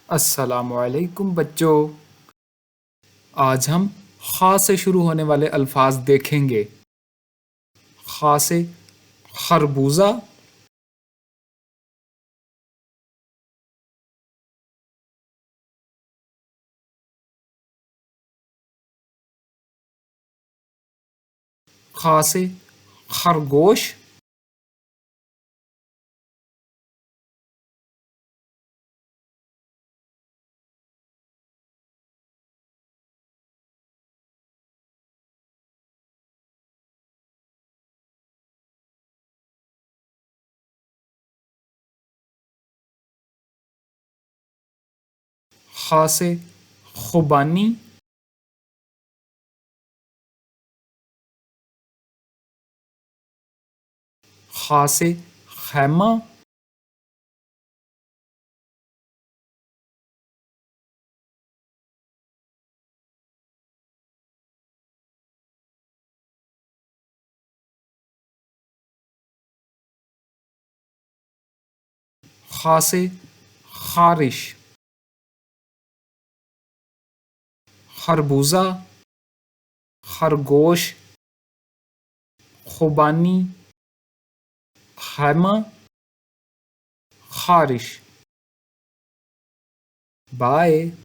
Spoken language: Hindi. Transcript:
अस्सलाम वालेकुम बच्चों। आज हम खा से शुरू होने वाले अल्फाज देखेंगे। खा से खरबूजा, खा से खरगोश, खा से खुबानी, खा से खैमा, खा से खारिश, खरबूजा, खरगोश, खुबानी, खैमा, खारिश। बाय।